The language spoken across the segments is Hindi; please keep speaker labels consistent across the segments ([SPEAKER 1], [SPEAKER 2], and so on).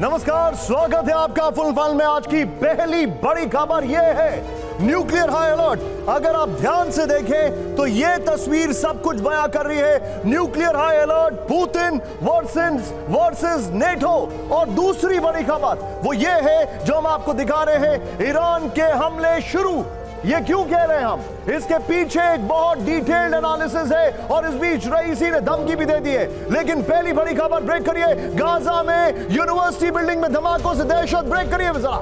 [SPEAKER 1] नमस्कार, स्वागत है आपका फुल फल में। आज की पहली बड़ी खबर यह है न्यूक्लियर हाई अलर्ट। अगर आप ध्यान से देखें तो यह तस्वीर सब कुछ बयां कर रही है। Nuclear high alert, Putin versus NATO. और दूसरी बड़ी खबर वो ये है जो हम आपको दिखा रहे हैं, ईरान के हमले शुरू। ये क्यों कह रहे हैं हम? इसके पीछे एक बहुत डिटेल्ड एनालिसिस है और इस बीच रईसी ने धमकी भी दे दी है। लेकिन पहली बड़ी खबर ब्रेक करिए। गाजा में यूनिवर्सिटी बिल्डिंग में धमाकों से दहशत। ब्रेक करिए जरा।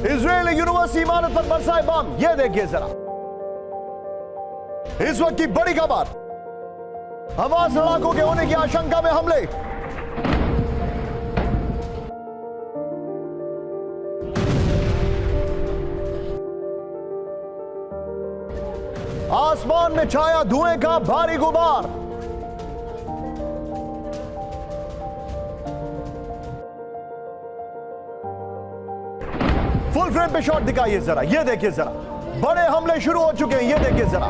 [SPEAKER 1] इजरायल ने यूनिवर्सिटी इमारत पर बरसाए बम। यह देखिए जरा इस वक्त की बड़ी खबर। हमास लड़ाकों के होने की आशंका में हमले। आसमान में छाया धुएं का भारी गुबार। फुल फ्रेम पे शॉट दिखाइए जरा। ये देखिए जरा, बड़े हमले शुरू हो चुके हैं। ये देखिए जरा,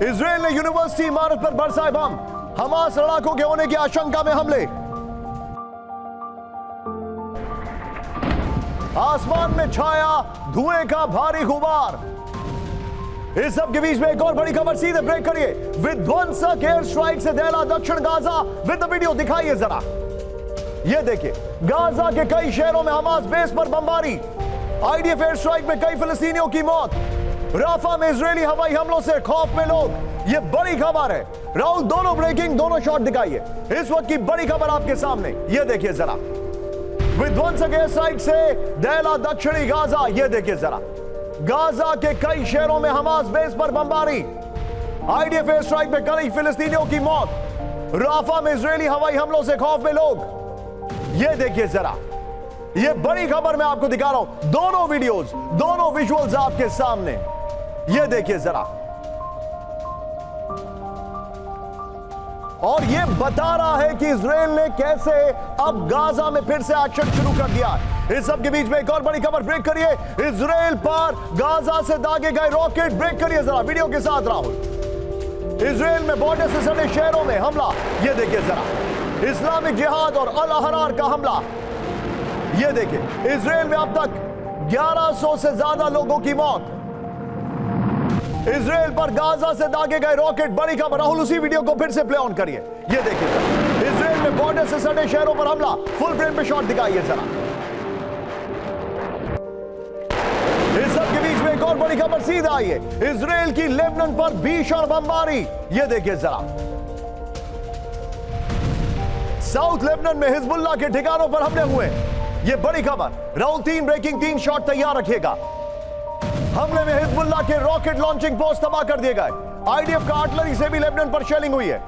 [SPEAKER 1] इजरायल ने यूनिवर्सिटी इमारत पर बरसाए बम। हमास लड़ाकों के होने की आशंका में हमले। आसमान में छाया धुएं का भारी गुबार। इस सब के बीच में एक और बड़ी खबर। सीधे ब्रेक करिए। विध्वंसक एयर स्ट्राइक से दहला दक्षिण गाजा। विद द वीडियो दिखाइए जरा। ये देखिए, गाजा के कई शहरों में हमास बेस पर बमबारी। आईडीएफ एयर स्ट्राइक में कई फिलिस्तीनियों की मौत। राफा में इजरायली हवाई हमलों से खौफ में लोग। ये बड़ी खबर है। राहुल, दोनों ब्रेकिंग, दोनों शॉट दिखाइए। इस वक्त की बड़ी खबर आपके सामने। ये देखिए जरा, विध्वंसक एयर स्ट्राइक से दहला दक्षिणी गाजा। ये देखिए जरा, गाजा के कई शहरों में हमास बेस पर बमबारी। आईडीएफ एयर स्ट्राइक में कई फिलिस्तीनियों की मौत। राफा में इजरायली हवाई हमलों से खौफ में लोग। ये देखिए जरा, ये बड़ी खबर मैं आपको दिखा रहा हूं। दोनों वीडियोस, दोनों विजुअल्स आपके सामने। ये देखिए जरा, और ये बता रहा है कि इजरायल ने कैसे अब गाजा में फिर से एक्शन शुरू कर दिया। इस सब के बीच में एक और बड़ी खबर। ब्रेक करिए। इजरायल पर गाजा से दागे गए रॉकेट। ब्रेक करिए जरा वीडियो के साथ राहुल। इजरायल में बॉर्डर से सटे शहरों में हमला। यह देखिए जरा, इस्लामिक जिहाद और अल अहरार का हमला। यह देखिए, इजरायल में अब तक 1100 से ज्यादा लोगों की मौत। इजरायल पर गाजा से दागे गए रॉकेट। बड़ी खबर। राहुल, उसी वीडियो को फिर से प्ले ऑन करिए। यह देखिए जरा, इजरायल में बॉर्डर से सटे शहरों पर हमला। फुल फ्रेम पे शॉट दिखाइए जरा। इस सब के बीच में एक और बड़ी खबर सीधा आई है। इजरायल की लेबनान पर भीषण बमबारी। यह देखिए जरा, साउथ लेबनान में हिजबुल्लाह के ठिकानों पर हमले हुए। यह बड़ी खबर। राहुल, 3 ब्रेकिंग, 3 शॉट तैयार रखिएगा। हमले में हिजबुल्लाह के रॉकेट लॉन्चिंग पोस्ट तबाह कर दिए गए। आईडीएफ का आर्टिलरी से भी लेबनान पर शेलिंग हुई है।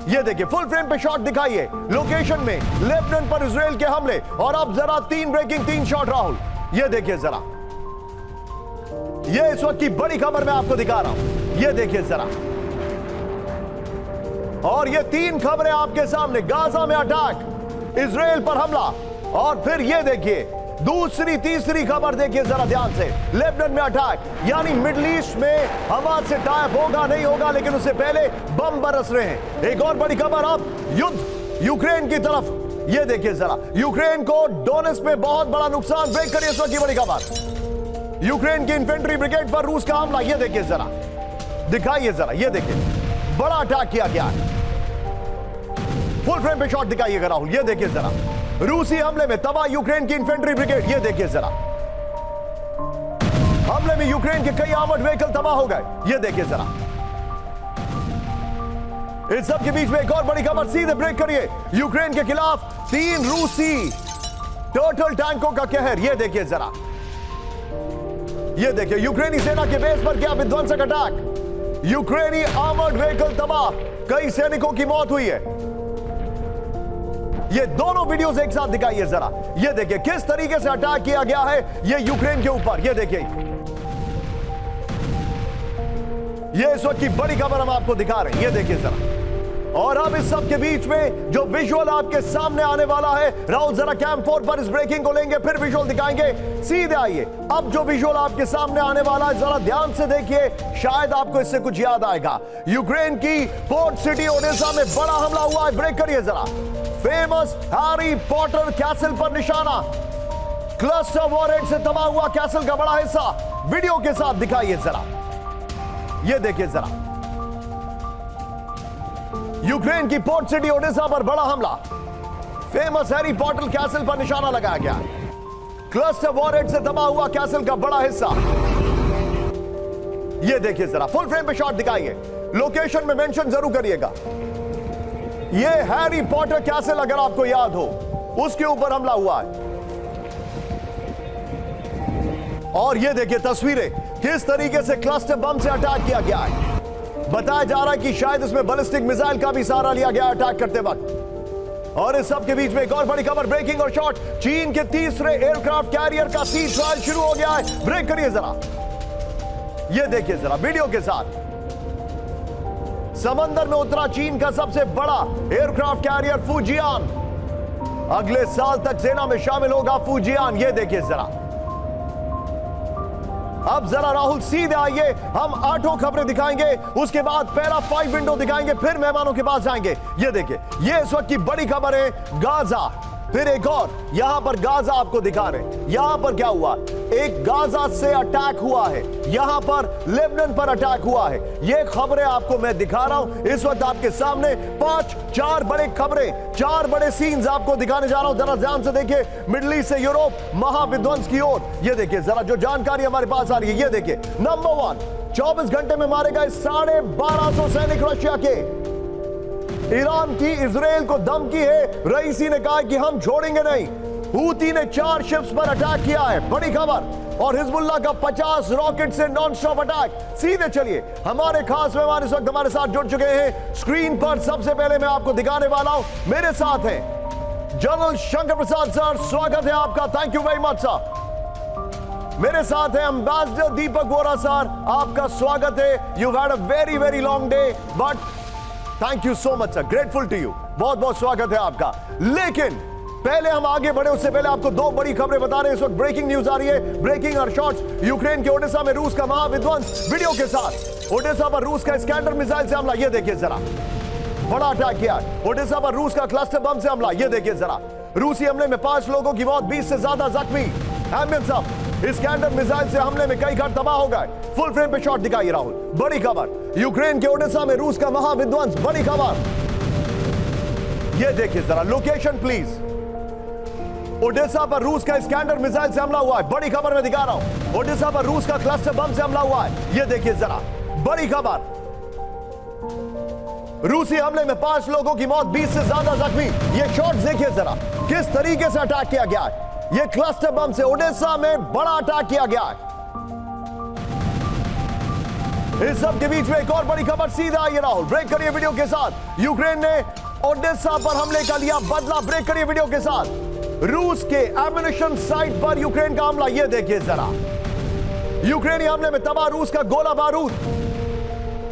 [SPEAKER 1] यह देखिए, फुल फ्रेम पे शॉट दिखाइए। लोकेशन में लेबनान पर इजरायल के हमले। और अब जरा 3 ब्रेकिंग, 3 शॉट राहुल। यह देखिए जरा, यह इस वक्त की बड़ी खबर मैं आपको दिखा रहा हूं। यह देखिए जरा, और ये 3 खबरें आपके सामने। गाजा में अटैक, इजरायल पर हमला, और फिर यह देखिए दूसरी तीसरी खबर। देखिए जरा ध्यान से, लेबनान में अटैक। यानी मिडिल ईस्ट में हमास से टाइप होगा नहीं होगा, लेकिन उससे पहले बम बरस रहे हैं। एक और बड़ी खबर, अब युद्ध यूक्रेन की तरफ। यह देखिए जरा, यूक्रेन को डोनेट्स्क में बहुत बड़ा नुकसान। ब्रेक करिए इस वक्त की बड़ी खबर। यूक्रेन की इन्फेंट्री ब्रिगेड पर रूस का हमला। यह देखिए जरा, दिखाइए जरा। यह देखिए, बड़ा अटैक किया गया है। फुल फ्रेम पे शॉट दिखाइएगा राहुल। यह देखिए जरा, रूसी हमले में तबाह यूक्रेन की इन्फेंट्री ब्रिगेड। यह देखिए जरा, हमले में यूक्रेन के कई आर्मर्ड व्हीकल तबाह हो गए। यह देखिए जरा। इस सब के बीच में एक और बड़ी खबर। सीधे ब्रेक करिए। यूक्रेन के खिलाफ 3 रूसी टर्टल टैंकों का कहर। यह देखिए जरा, यह देखिए, यूक्रेनी सेना के बेस पर क्या विध्वंसक अटैक। यूक्रेनी आर्मर्ड व्हीकल तबाह, कई सैनिकों की मौत हुई है। ये दोनों वीडियोस एक साथ दिखाइए जरा। ये देखिए किस तरीके से अटैक किया गया है ये यूक्रेन के ऊपर। ये देखिए, ये इस वक्त की बड़ी खबर हम आपको दिखा रहे हैं। ये देखिए जरा, और अब इस सब के बीच में जो विजुअल आपके सामने आने वाला है, राहुल जरा कैम 4 पर इस ब्रेकिंग को लेंगे, फिर विजुअल दिखाएंगे। सीधे आइए, अब जो विजुअल आपके सामने आने वाला है जरा ध्यान से देखिए, शायद आपको इससे कुछ याद आएगा। यूक्रेन की पोर्ट सिटी ओडेसा में बड़ा हमला हुआ है। ब्रेक करिए जरा। फेमस हैरी पॉटर कैसल पर निशाना, क्लस्टर वॉरहेड से तबाह हुआ कैसल का बड़ा हिस्सा वीडियो के साथ दिखाइए जरा। ये देखिए जरा, यूक्रेन की पोर्ट सिटी ओडेसा पर बड़ा हमला, फेमस हैरी पॉटर कैसल पर निशाना लगाया गया। क्लस्टर वॉरहेड से तबाह हुआ कैसल का बड़ा हिस्सा, ये देखिए जरा, फुल फ्रेम पे शॉट दिखाइए, लोकेशन में मेंशन जरूर करिएगा। ये हैरी पॉटर कैसल अगर आपको याद हो, उसके ऊपर हमला हुआ है। और ये देखिए तस्वीरें, किस तरीके से क्लस्टर बम से अटैक किया गया है। बताया जा रहा है कि शायद इसमें बैलिस्टिक मिसाइल का भी सहारा लिया गया अटैक करते वक्त। और इस सब के बीच में एक और बड़ी खबर, ब्रेकिंग और शॉट, चीन के तीसरे एयरक्राफ्ट कैरियर का सी ट्रायल शुरू हो गया है। ब्रेक करिए जरा, ये देखिए जरा वीडियो के साथ। समंदर में उतरा चीन का सबसे बड़ा एयरक्राफ्ट कैरियर फुजियान, अगले साल तक सेना में शामिल होगा फुजियान। ये देखिए जरा। अब जरा राहुल सीधे आइए, हम 8 खबरें दिखाएंगे, उसके बाद पहला 5 विंडो दिखाएंगे, फिर मेहमानों के पास जाएंगे। ये देखिए, ये इस वक्त की बड़ी खबर है, गाजा। फिर एक और यहां पर गाजा आपको दिखा रहे। यहां पर क्या हुआ, एक गाजा से अटैक हुआ है, यहां पर लेबनान पर अटैक हुआ है। ये खबरें आपको मैं दिखा रहा हूं इस वक्त आपके सामने। 4 बड़े खबरें, 4 बड़े सीन्स आपको दिखाने जा रहा हूं। जरा ध्यान से देखिए, मिडिल ईस्ट से यूरोप महाविध्वंस की ओर। ये देखिए जरा जो जानकारी हमारे पास आ रही है। ये देखिए, नंबर 1, 24 घंटे में मारे गए 1250 सैनिक रशिया के। ईरान की इजराइल को धमकी है, रईसी ने कहा कि हम छोड़ेंगे नहीं। हूती ने 4 शिप्स पर अटैक किया है, बड़ी खबर। और हिजबुल्लाह का 50 रॉकेट से नॉन स्टॉप अटैक। सीधे चलिए, हमारे खास मेहमान इस वक्त हमारे साथ जुड़ चुके हैं। स्क्रीन पर सबसे पहले मैं आपको दिखाने वाला हूं, मेरे साथ हैं जनरल शंकर प्रसाद सर, स्वागत है आपका, thank you very much sir. मेरे साथ हैं एम्बेसडर दीपक वोरा सर, आपका स्वागत है। You had a very very long day but thank you so much sir, grateful to you, बहुत बहुत स्वागत है आपका। लेकिन पहले हम आगे बढ़े उससे पहले आपको 2 बड़ी खबरें बता रहे हैं। इस वक्त ब्रेकिंग न्यूज आ रही है, ब्रेकिंग और शॉर्ट्स। यूक्रेन के ओडेसा में रूस का महाविध्वंस, वीडियो के साथ। ओडेसा पर रूस का स्कैंडर मिसाइल से हमला, ये देखिए जरा, बड़ा अटैक किया। ओडेसा पर रूस का क्लस्टर बम से हमला, ये देखिए जरा। रूसी हमले में 5 लोगों की मौत, 20 से ज्यादा जख्मी। स्कैंडर मिसाइल से हमले में कई घर तबाह हो गए। फुल फ्रेम पे शॉट दिखाइए राहुल, बड़ी खबर। यूक्रेन के ओडेसा में रूस का महाविध्वंस, बड़ी खबर। ये देखिए जरा, लोकेशन प्लीज। ओडेसा पर रूस का स्कैंडर मिसाइल से हमला हुआ है, बड़ी खबर मैं दिखा रहा हूं। ओडेसा पर रूस का क्लस्टर बम से हमला हुआ है, ये देखिए जरा, बड़ी खबर। रूसी हमले में 5 लोगों की मौत, 20 से ज्यादा जख्मी। ये शॉट्स देखिए जरा, किस तरीके से अटैक किया गया है। ये क्लस्टर बम से ओडेसा में बड़ा अटैक किया गया है। इस सब के बीच में एक और बड़ी खबर, सीधा आइए राहुल, ब्रेक करिए वीडियो के साथ। यूक्रेन ने ओडेसा पर हमले का लिया बदला, ब्रेक करिए वीडियो के साथ। रूस के एम्युनिशन साइट पर यूक्रेन का हमला, यह देखिए जरा, यूक्रेनी हमले में तबाह रूस का गोला बारूद,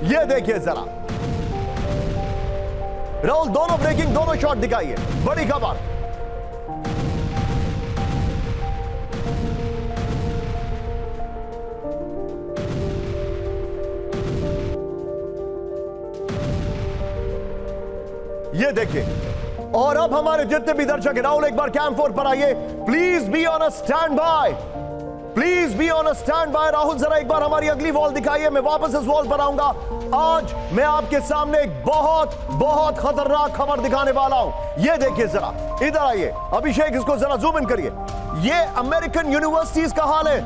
[SPEAKER 1] यह देखिए जरा। राहुल दोनों ब्रेकिंग, दोनों शॉट दिखाइए, बड़ी खबर। ये देखिए, और अब हमारे जितने भी दर्शक हैं, राहुल एक बार कैम 4 पर आइए, please be on a stand by, please be on a stand by. Rahul जरा एक बार हमारी अगली वॉल दिखाइए, मैं वापस इस वॉल पर आऊंगा। आज मैं आपके सामने एक बहुत बहुत खतरनाक खबर दिखाने वाला हूं। ये देखिए जरा, इधर आइए अभिषेक, इसको जरा जूम इन करिए। ये अमेरिकन यूनिवर्सिटीज का हाल है।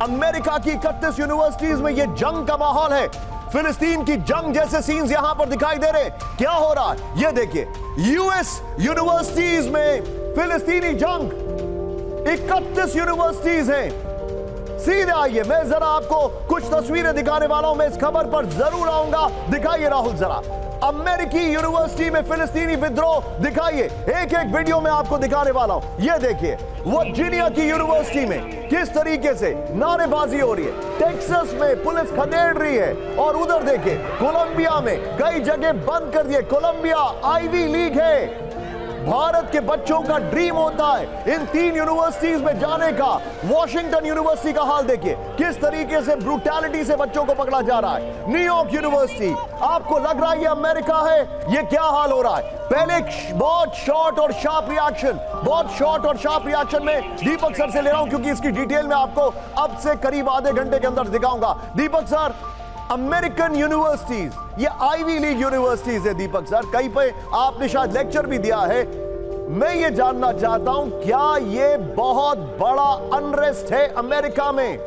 [SPEAKER 1] अमेरिका की 31 यूनिवर्सिटीज में ये जंग का माहौल है। फिलिस्तीन की जंग जैसे सीन्स यहां पर दिखाई दे रहे। क्या हो रहा है ये देखिए, यूएस यूनिवर्सिटीज में फिलिस्तीनी जंग, 31 यूनिवर्सिटीज हैं। सीधे आइए, मैं जरा आपको कुछ तस्वीरें दिखाने वाला हूं। मैं इस खबर पर जरूर आऊंगा, दिखाइए राहुल जरा। अमेरिकी यूनिवर्सिटी में फिलिस्तीनी विद्रोह दिखाइए। एक एक वीडियो में आपको दिखाने वाला हूं। ये देखिए वर्जीनिया की यूनिवर्सिटी में किस तरीके से नारेबाजी हो रही है, टेक्सास में पुलिस खदेड़ रही है, और उधर देखिए कोलंबिया में कई जगह बंद कर दिए। कोलंबिया आईवी लीग है, भारत के बच्चों का ड्रीम होता है इन 3 यूनिवर्सिटीज में जाने का। वॉशिंगटन यूनिवर्सिटी का हाल देखिए, किस तरीके से ब्रूटैलिटी से बच्चों को पकड़ा जा रहा है। न्यूयॉर्क यूनिवर्सिटी, आपको लग रहा है ये अमेरिका है? ये क्या हाल हो रहा है? पहले बहुत शॉर्ट और शार्प रिएक्शन में दीपक सर से ले रहा हूं, क्योंकि इसकी डिटेल में आपको अब से करीब आधे घंटे के अंदर दिखाऊंगा। दीपक सर, अमेरिकन यूनिवर्सिटीज, ये आईवी लीग यूनिवर्सिटीज है दीपक सर, कहीं पे आपने शायद लेक्चर भी दिया है। मैं ये जानना चाहता हूं, क्या ये बहुत बड़ा अनरेस्ट है अमेरिका में?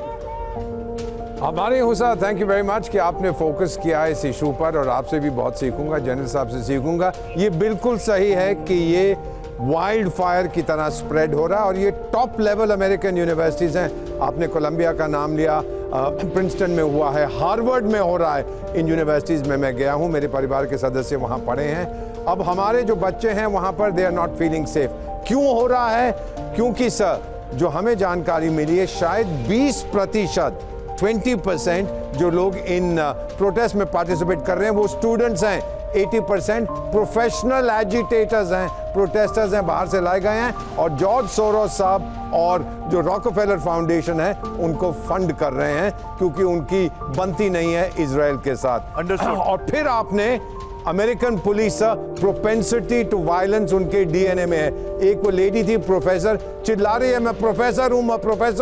[SPEAKER 2] हमारे हुसा, थैंक यू वेरी मच कि आपने फोकस किया है इस इशू पर, और आपसे भी बहुत सीखूंगा, जनरल साहब से सीखूंगा। ये बिल्कुल सही है कि ये वाइल्ड फायर की तरह स्प्रेड हो रहा है, और ये टॉप लेवल अमेरिकन यूनिवर्सिटीज हैं। आपने कोलंबिया का नाम लिया, प्रिंसटन में हुआ है, हार्वर्ड में हो रहा है। इन यूनिवर्सिटीज में मैं गया हूं, मेरे परिवार के सदस्य वहां पढ़े हैं। अब हमारे जो बच्चे हैं वहां पर they are not feeling safe. क्यों हो रहा है? क्योंकि सर, जो हमें जानकारी मिली है, शायद 20% 20% जो लोग इन प्रोटेस्ट में पार्टिसिपेट कर रहे हैं वो स्टूडेंट्स हैं। 80% प्रोफेशनल एजिटेटर्स हैं, प्रोटेस्टर्स हैं, बाहर से लाए गए हैं, और जॉर्ज सोरोस साहब और जो रॉकफेलर फाउंडेशन है उनको फंड कर रहे हैं, क्योंकि उनकी बनती नहीं है इजराइल के साथ। और फिर आपने American police, propensity to violence उनके डीएनए में है। एक वो लेडी थी प्रोफेसर, चिल्ला रही है मैं प्रोफेसर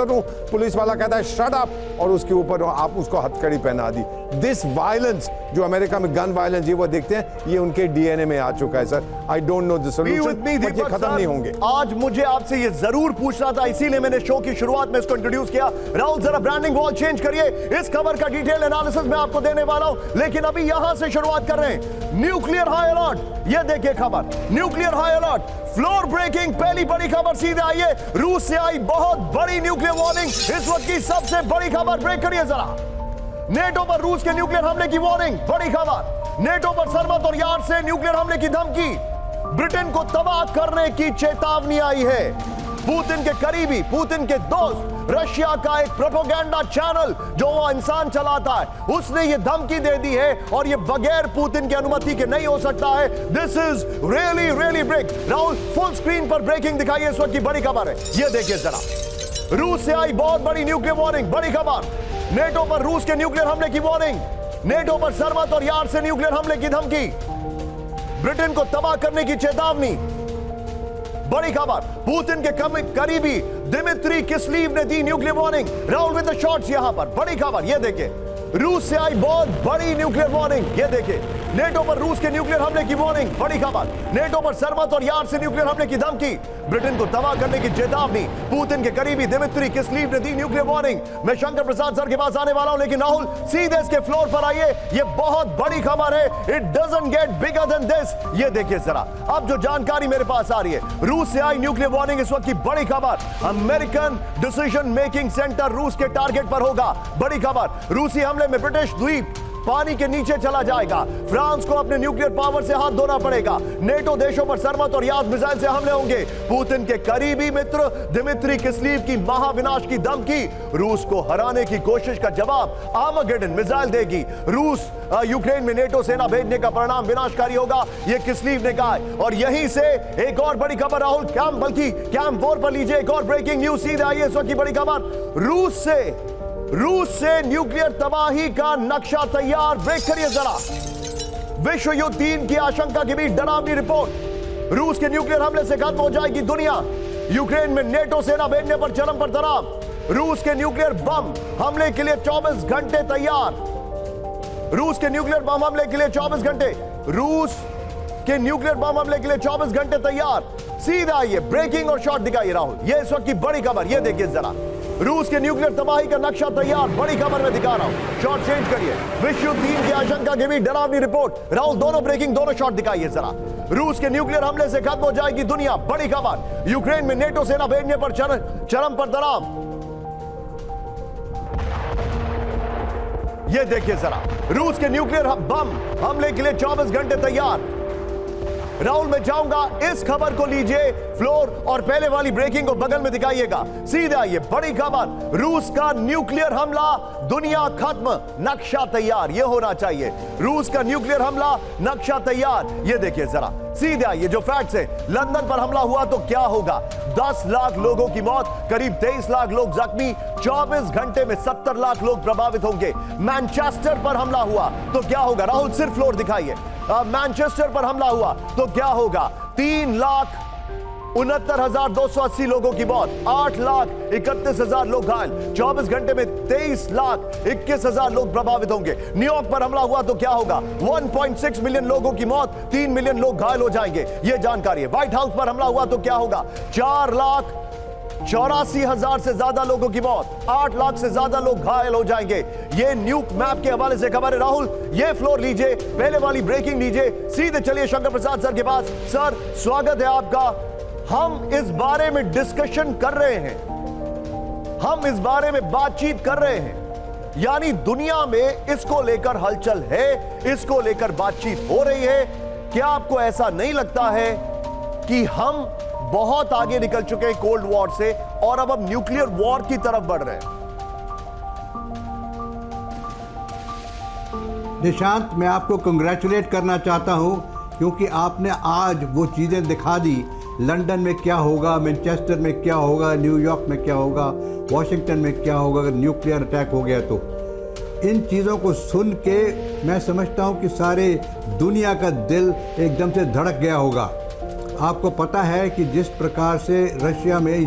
[SPEAKER 2] हूं, पुलिस वाला कहता है शट अप, और उसके ऊपर आप उसको हथकड़ी पहना दी। दिस वायलेंस जो अमेरिका में गन वायलेंस ये वो देखते हैं, ये उनके डीएनए में आ चुका है sir. I don't know the solution, but ये खत्म नहीं होंगे।
[SPEAKER 1] आज मुझे आपसे ये जरूर पूछना था, इसीलिए मैंने शो की शुरुआत में इसको इंट्रोड्यूस किया। राहुल जरा ब्रांडिंग वॉल चेंज करिए, इस खबर का डिटेल एनालिसिस मैं आपको देने वाला हूं, लेकिन अभी यहां से शुरुआत कर रहे हैं। न्यूक्लियर हाई अलर्ट, ये देखिए खबर, nuclear high alert, floor breaking, पहली बड़ी खबर सीधे आई है रूस से आई, बहुत बड़ी न्यूक्लियर वार्निंग, इस वक्त की सबसे बड़ी खबर। ब्रेक करिए जरा। नेटो पर रूस के न्यूक्लियर हमले की वार्निंग, बड़ी खबर। नेटो पर सरमत और यार्ड से न्यूक्लियर हमले की धमकी, ब्रिटेन को तबाह करने की चेतावनी आई है। पुतिन के करीबी, पुतिन के दोस्त, रशिया का एक प्रोपेगेंडा चैनल जो वो इंसान चलाता है, उसने ये धमकी दे दी है, और ये बगैर पुतिन की अनुमति के नहीं हो सकता है। This is really really break. Rahul, full screen पर ब्रेकिंग दिखाइए, इस वक्त की बड़ी खबर है, ये देखिए जरा। रूस से आई बहुत बड़ी न्यूक्लियर वार्निंग, बड़ी खबर। नेटो पर रूस के न्यूक्लियर हमले की वार्निंग, नेटो पर सरमत और यार्ड से न्यूक्लियर हमले की धमकी, ब्रिटेन को तबाह करने की चेतावनी, बड़ी खबर। पुतिन के करीबी दिमित्री किस्लीव ने दी nuclear warning. Round with the shots यहां पर, बड़ी खबर, ये देखिए। रूस से आई बहुत बड़ी न्यूक्लियर वार्निंग, ये देखिए। नेटो पर रूस के न्यूक्लियर हमले की वार्निंग, बड़ी खबर। नेटो पर सरमत और यार्ड से न्यूक्लियर हमले की धमकी, ब्रिटेन को तबाह करने की चेतावनी, पुतिन के करीबी दिमित्री किस्लीव ने दी न्यूक्लियर वार्निंग। मैं शंकर प्रसाद सर के पास आने वाला हूं, लेकिन राहुल सीधे इसके फ्लोर पर आइए, ये बहुत बड़ी खबर है। It doesn't get bigger than this. ये देखिए जरा, अब जो जानकारी मेरे पास आ रही है, रूस से आई न्यूक्लियर वार्निंग, इस वक्त की बड़ी खबर। अमेरिकन डिसीजन मेकिंग सेंटर रूस के टारगेट पर होगा, बड़ी खबर। रूसी हमले में ब्रिटिश द्वीप पानी के नीचे चला जाएगा। फ्रांस को अपने न्यूक्लियर पावर से हाथ धोना पड़ेगा। नेटो देशों पर सरमत और यार्ड मिसाइल से हमले होंगे। पुतिन के करीबी मित्र दिमित्री किस्लीव की महाविनाश की धमकी, रूस को हराने की कोशिश का जवाब आर्मागेडन मिसाइल देगी। रूस यूक्रेन में नेटो सेना भेजने का परिणाम विनाशकारी होगा, यह किस्लीव ने कहा है। और यहीं से एक और बड़ी खबर राहुल, कैंप 4 पर लीजिए एक और ब्रेकिंग न्यूज सीधे आई है, इस वक्त की बड़ी खबर। रूस से न्यूक्लियर तबाही का नक्शा तैयार। ब्रेक करिए जरा। विश्व युद्ध 3 की आशंका के बीच डरावनी रिपोर्ट, रूस के न्यूक्लियर हमले से खत्म हो जाएगी दुनिया। यूक्रेन में नेटो सेना भेजने पर चरम पर तनाव। रूस के न्यूक्लियर बम हमले के लिए 24 घंटे तैयार। रूस के न्यूक्लियर बम हमले के लिए 24 घंटे। रूस के न्यूक्लियर बम हमले के लिए 24 घंटे तैयार। सीधा आइए, ब्रेकिंग और शॉट दिखाइए राहुल, ये इस वक्त की बड़ी खबर, ये देखिए जरा। रूस के न्यूक्लियर तबाही का नक्शा तैयार, बड़ी खबर में दिखा रहा हूं, शॉट चेंज करिए। विश्व युद्ध 3 की आशंका के बीच डरावनी रिपोर्ट। राहुल, दोनों ब्रेकिंग, दोनों शॉट दिखाइए जरा। रूस के न्यूक्लियर हमले से खत्म हो जाएगी दुनिया, बड़ी खबर। यूक्रेन में नेटो सेना भेजने पर चरम पर तनाव। ये देखिए जरा, रूस के न्यूक्लियर बम हमले के लिए 24 घंटे तैयार। राहुल मैं चाहूंगा इस खबर को लीजिए फ्लोर और पहले वाली ब्रेकिंग को बगल में दिखाइएगा। सीधा ये बड़ी खबर, रूस का न्यूक्लियर हमला, दुनिया खत्म, नक्शा तैयार। ये होना चाहिए, रूस का न्यूक्लियर हमला, नक्शा तैयार। ये देखिए जरा, सीधा ये जो फैक्ट्स है, लंदन पर हमला हुआ तो क्या होगा? 10 लाख लोगों की मौत, करीब 23 लाख लोग जख्मी, 24 घंटे में 70 लाख लोग प्रभावित होंगे। मैनचेस्टर पर हमला हुआ तो क्या होगा? राहुल सिर्फ फ्लोर दिखाइए। मैनचेस्टर पर हमला हुआ तो क्या होगा? 3,69,280 लोगों की मौत, 8,31,000 लोग घायल, 24 घंटे में 23,21,000 लोग प्रभावित होंगे। न्यूयॉर्क पर हमला हुआ तो क्या होगा? 1.6 मिलियन लोगों की मौत, 3 मिलियन लोग घायल हो जाएंगे। यह जानकारी है। व्हाइट हाउस पर हमला हुआ तो क्या होगा? 4,84,000 से ज्यादा लोगों की मौत, 8 लाख से ज्यादा लोग घायल हो जाएंगे। ये न्यूक मैप के हवाले से खबर है। राहुल ये फ्लोर लीजिए, पहले वाली ब्रेकिंग लीजिए। सीधे चलिए शंकर प्रसाद सर के पास। सर स्वागत है आपका। हम इस बारे में डिस्कशन कर रहे हैं, हम इस बारे में बातचीत कर रहे हैं, यानी दुनिया में इसको लेकर हलचल है, इसको लेकर बातचीत हो रही है। क्या आपको ऐसा नहीं लगता है कि हम बहुत आगे निकल चुके हैं कोल्ड वॉर से और अब न्यूक्लियर वॉर की तरफ बढ़ रहे हैं?
[SPEAKER 3] निशांत, मैं आपको कंग्रेचुलेट करना चाहता हूं क्योंकि आपने आज वो चीज़ें दिखा दी। लंदन में क्या होगा, मैनचेस्टर में क्या होगा, न्यूयॉर्क में क्या होगा, वॉशिंगटन में क्या होगा अगर न्यूक्लियर अटैक हो गया तो। इन चीज़ों को सुन के मैं समझता हूं कि सारे दुनिया का दिल एकदम से धड़क गया होगा। आपको पता है कि जिस प्रकार से रशिया में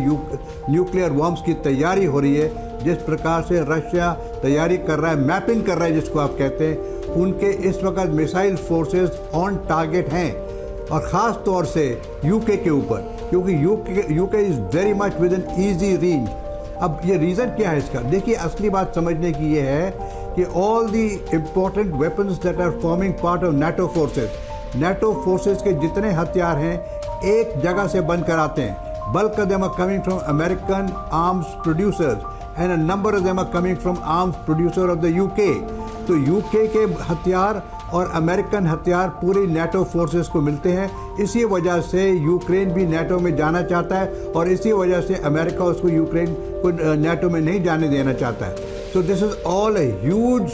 [SPEAKER 3] न्यूक्लियर बॉम्ब्स की तैयारी हो रही है, जिस प्रकार से रशिया तैयारी कर रहा है, मैपिंग कर रहा है जिसको आप कहते हैं, उनके इस वक्त मिसाइल फोर्सेस ऑन टारगेट हैं, और ख़ास तौर से यूके के ऊपर, क्योंकि UK is very much with in easy range. अब ये रीज़न क्या है इसका? देखिए, असली बात समझने की ये है कि all the important weapons that are forming part of NATO forces के जितने हथियार हैं एक जगह से बन कर आते हैं। Bulk of them are coming from American arms producers and a number of them are coming from arms producer of the UK. तो यूके के हथियार और अमेरिकन हथियार पूरी NATO फोर्सेस को मिलते हैं। इसी वजह से यूक्रेन भी NATO में जाना चाहता है और इसी वजह से अमेरिका उसको यूक्रेन को NATO में नहीं जाने देना चाहता है। So this is all a huge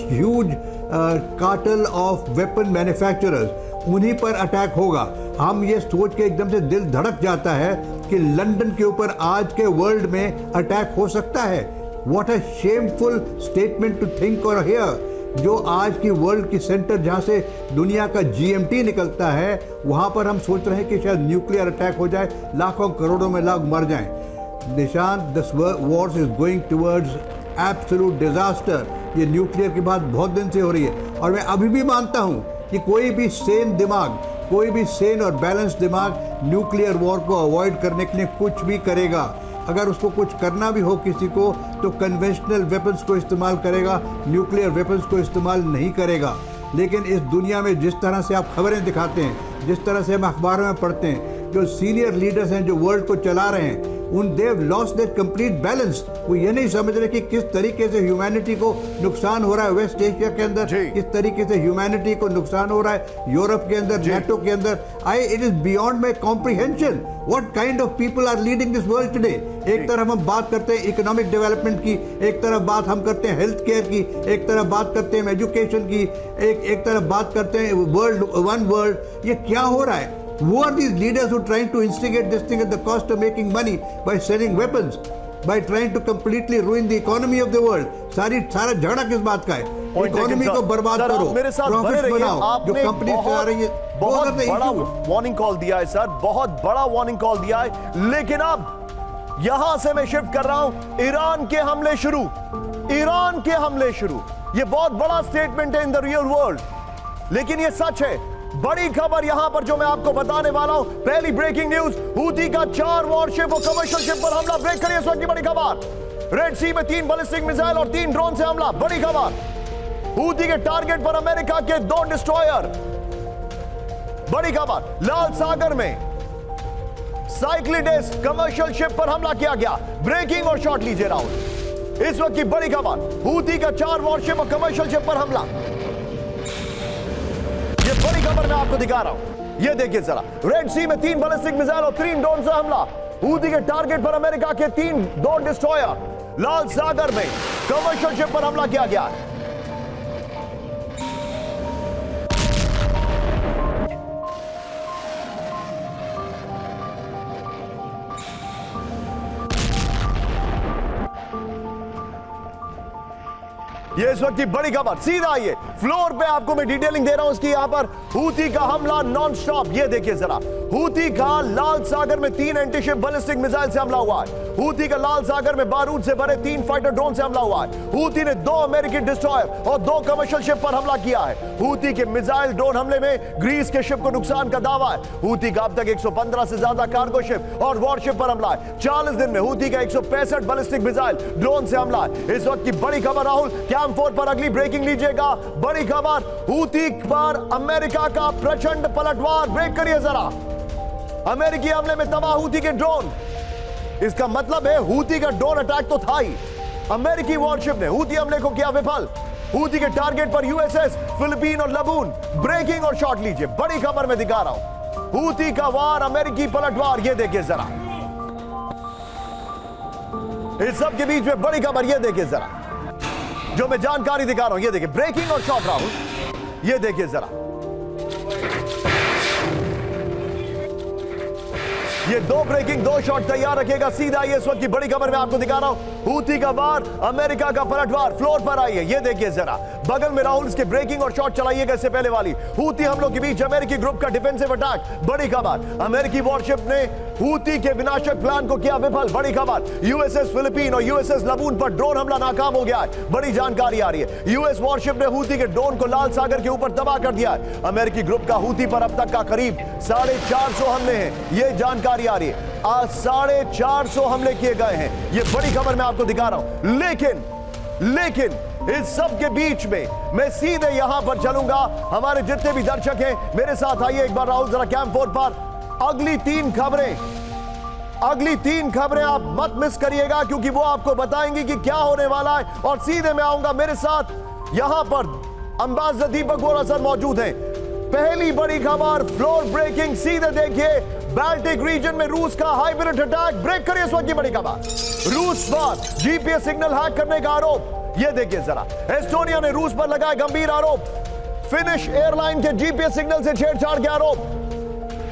[SPEAKER 3] cartel of weapon manufacturers. उन्हीं पर अटैक होगा। हम ये सोच के एकदम से दिल धड़क जाता है कि लंदन के ऊपर आज के वर्ल्ड में अटैक हो सकता है। What a shameful statement to think और हियर। जो आज की वर्ल्ड की सेंटर जहाँ से दुनिया का GMT निकलता है, वहाँ पर हम सोच रहे हैं कि शायद न्यूक्लियर अटैक हो जाए, लाखों करोड़ों में लोग मर जाएं। Nishant, this war is going towards absolute disaster. ये न्यूक्लियर की बात बहुत दिन से हो रही है और मैं अभी भी मानता हूँ कि कोई भी सेन दिमाग, कोई भी सेन और बैलेंस दिमाग न्यूक्लियर वॉर को अवॉइड करने के लिए कुछ भी करेगा। अगर उसको कुछ करना भी हो किसी को तो कन्वेंशनल वेपन्स को इस्तेमाल करेगा, न्यूक्लियर वेपन्स को इस्तेमाल नहीं करेगा। लेकिन इस दुनिया में जिस तरह से आप खबरें दिखाते हैं, जिस तरह से हम अखबारों में पढ़ते हैं, जो सीनियर लीडर्स हैं जो वर्ल्ड को चला रहे हैं, उन देव लॉस्ट देयर कंप्लीट बैलेंस। वो ये नहीं समझ रहे कि किस तरीके से ह्यूमैनिटी को नुकसान हो रहा है वेस्ट एशिया के अंदर, किस तरीके से ह्यूमैनिटी को नुकसान हो रहा है यूरोप के अंदर, NATO के अंदर। It is beyond my comprehension what kind of people are leading this world today. एक तरफ हम बात करते हैं इकोनॉमिक डेवलपमेंट की, एक तरफ बात हम करते हैं हेल्थ केयर की, एक तरफ बात करते हैं एजुकेशन की, एक तरफ बात करते हैं वर्ल्ड वन वर्ल्ड। ये क्या हो रहा है? Who are these leaders who are trying to instigate this thing at the cost of making money by selling weapons, by trying to completely ruin the economy of the world? सारा झगड़ा किस बात का है? इकोनॉमी को बर्बाद करो,
[SPEAKER 1] मेरे साथ बने रहिए।
[SPEAKER 3] जो कंपनी चला रही है,
[SPEAKER 1] बहुत बड़ा वार्निंग कॉल दिया है सर, बहुत बड़ा वार्निंग कॉल दिया है। लेकिन अब यहां से मैं शिफ्ट कर रहा हूं, ईरान के हमले शुरू। ये बहुत बड़ा स्टेटमेंट है इन द रियल वर्ल्ड, लेकिन ये सच है। बड़ी खबर यहां पर जो मैं आपको बताने वाला हूं, पहली ब्रेकिंग न्यूज, हूती का 4 वॉरशिप और कमर्शियल शिप पर हमला। ब्रेक करिए इस वक्त की बड़ी खबर। रेड सी में 3 बैलिस्टिक मिसाइल और 3 ड्रोन से हमला। बड़ी खबर, हूती के टारगेट पर अमेरिका के 2 डिस्ट्रॉयर। बड़ी खबर, लाल सागर में साइक्लिडेस कमर्शियल शिप पर हमला किया गया। ब्रेकिंग और शॉट लीजिए राहुल। इस वक्त की बड़ी खबर, हूती का 4 वॉरशिप और कमर्शियल शिप पर हमला। ये बड़ी खबर मैं आपको दिखा रहा हूं, ये देखिए जरा। रेड सी में 3 बैलिस्टिक मिसाइल और 3 ड्रोन से हमला। हूती के टारगेट पर अमेरिका के 3 ड्रोन डिस्ट्रॉयर। लाल सागर में कमर्शियल शिप पर हमला किया गया है। ये इस वक्त की बड़ी खबर, सीधा आइए फ्लोर पे आपको मैं डिटेलिंग दे रहा हूं इसकी। यहां पर हूती का हमला नॉन स्टॉप, ये देखिए जरा। हूती का लाल सागर में 3 एंटीशिप बैलिस्टिक मिसाइल से हमला हुआ है। हूती का लाल सागर में बारूद से भरे 3 फाइटर ड्रोन से हमला हुआ है। हूती ने 2 अमेरिकी डिस्ट्रॉयर और 2 कमर्शियल शिप पर हमला किया है। हूती के मिसाइल ड्रोन हमले में ग्रीस के शिप को नुकसान का दावा है। हूती का अब तक 115 से ज्यादा कार्गो शिप और वॉरशिप पर हमला है। 40 दिन में हूती का 165 बैलिस्टिक मिसाइल ड्रोन से हमला है। इस वक्त की बड़ी खबर राहुल, कैंप 4 पर अगली ब्रेकिंग लीजिएगा। बड़ी खबर, हूती पर अमेरिका का प्रचंड पलटवार। ब्रेक करिए जरा। अमेरिकी हमले में तबाह हूती के ड्रोन। इसका मतलब है हूती का ड्रोन अटैक तो था ही, अमेरिकी वॉरशिप ने हूती हमले को किया विफल। हूती के टारगेट पर यूएसएस, फिलिपीन और लबून। ब्रेकिंग और शॉट लीजिए, बड़ी खबर में दिखा रहा हूं। हूती का वार, अमेरिकी पलटवार, ये देखिए जरा। इस सब के बीच में बड़ी खबर, ये देखिए जरा, जो मैं जानकारी दिखा रहा हूं। ये देखिए ब्रेकिंग और शॉट राहुल, ये देखिए जरा। ये 2 ब्रेकिंग 2 शॉट तैयार रखेगा। सीधा ये इस वक्त की बड़ी खबर मैं आपको दिखा रहा हूं। हूती का वार, अमेरिका का पलटवार। फ्लोर पर आइए, ये देखिए जरा। बगल में राहुल, इसके ब्रेकिंग और शॉट चलाइएगा। इससे पहले वाली हूती हमलों के बीच अमेरिकी ग्रुप का डिफेंसिव अटैक। बड़ी खबर, अमेरिकी वॉरशिप ने हूती के विनाशक प्लान को किया विफल। बड़ी खबर, यूएसएस फिलिपीन और यूएसएस लबून पर ड्रोन हमला नाकाम हो गया है। बड़ी जानकारी आ रही है, यूएस वॉरशिप ने हूती के ड्रोन को लाल सागर के ऊपर तबाह कर दिया है। अमेरिकी ग्रुप का हूती पर अब तक का करीब 450 हमले हैं, ये जानकारी आ रही है। आज 450 हमले किए गए हैं, ये बड़ी खबर मैं आपको दिखा रहा हूं। लेकिन इस सब के बीच में मैं सीधे यहां पर चलूंगा। हमारे जितने भी दर्शक हैं मेरे साथ आइए एक बार राहुल जरा कैंप 4 पर। अगली 3 खबरें आप मत मिस करिएगा, क्योंकि वो आपको बताएंगी कि क्या होने वाला है। और सीधे मैं आऊंगा, मेरे साथ यहां पर अंबासडर दीपक बोरा सर मौजूद हैं। पहली बड़ी खबर, फ्लोर ब्रेकिंग, सीधे देखिए। बाल्टिक रीजन में रूस का हाइब्रिड अटैक। ब्रेक करिए इस वक्त की बड़ी खबर। रूस पर जीपीएस सिग्नल हैक करने का आरोप, ये देखिए जरा। एस्टोनिया ने रूस पर लगाया गंभीर आरोप। फिनिश एयरलाइन के जीपीएस सिग्नल से छेड़छाड़ के आरोप।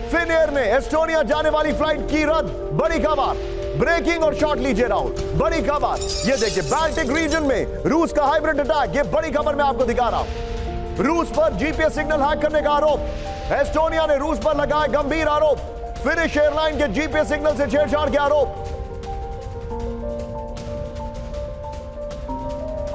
[SPEAKER 1] फिन एयर ने एस्टोनिया जाने वाली फ्लाइट की रद्द। बड़ी खबर, ब्रेकिंग और शॉट लीजिए राहुल। बड़ी खबर, ये देखिए बाल्टिक रीजन में रूस का हाइब्रिड अटैक। ये बड़ी खबर मैं आपको दिखा रहा हूं। रूस पर जीपीएस सिग्नल हैक करने का आरोप। एस्टोनिया ने रूस पर लगाया गंभीर आरोप। फिनिश एयरलाइन के जीपीएस सिग्नल से छेड़छाड़ के आरोप।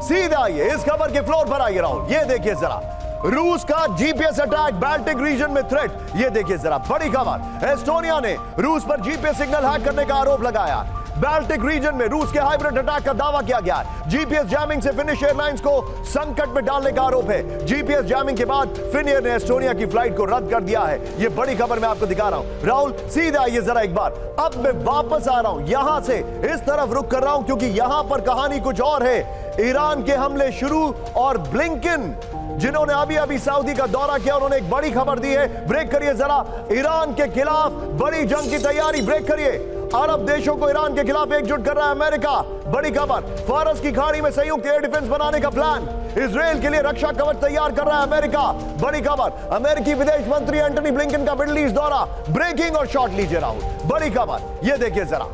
[SPEAKER 1] सीधा आइए इस खबर के फ्लोर पर आइए राहुल, ये देखिए जरा। रूस का जीपीएस अटैक, बाल्टिक रीजन में थ्रेट, ये देखिए जरा। बड़ी खबर, एस्टोनिया ने रूस पर जीपीएस सिग्नल हैक करने का आरोप लगाया। बाल्टिक रीजन में रूस के हाइब्रिड अटैक का दावा किया गया है। जीपीएस जैमिंग से फिनिश एयरलाइंस को संकट में डालने का आरोप है। जीपीएस जैमिंग के बाद फिन एयर ने एस्टोनिया की फ्लाइट को रद्द कर दिया है। ये बड़ी खबर मैं आपको दिखा रहा हूं राहुल। सीधा आइए जरा एक बार। अब मैं वापस आ रहा हूं, यहां से इस तरफ रुक कर रहा हूं, क्योंकि यहां पर कहानी कुछ और है। ईरान के हमले शुरू और ब्लिंकन, जिन्होंने अभी सऊदी का दौरा किया, उन्होंने एक बड़ी खबर दी है। ब्रेक करिए जरा। ईरान के खिलाफ बड़ी जंग की तैयारी। ब्रेक करिए। अरब देशों को ईरान के खिलाफ एकजुट कर रहा है अमेरिका। बड़ी खबर, फारस की खाड़ी में संयुक्त एयर डिफेंस बनाने का प्लान। इजराइल के लिए रक्षा कवच तैयार कर रहा है अमेरिका। बड़ी खबर, अमेरिकी विदेश मंत्री एंटनी ब्लिंकन का मिडिल ईस्ट दौरा। ब्रेकिंग और शॉट लीजिए राहुल। बड़ी खबर, यह देखिए जरा।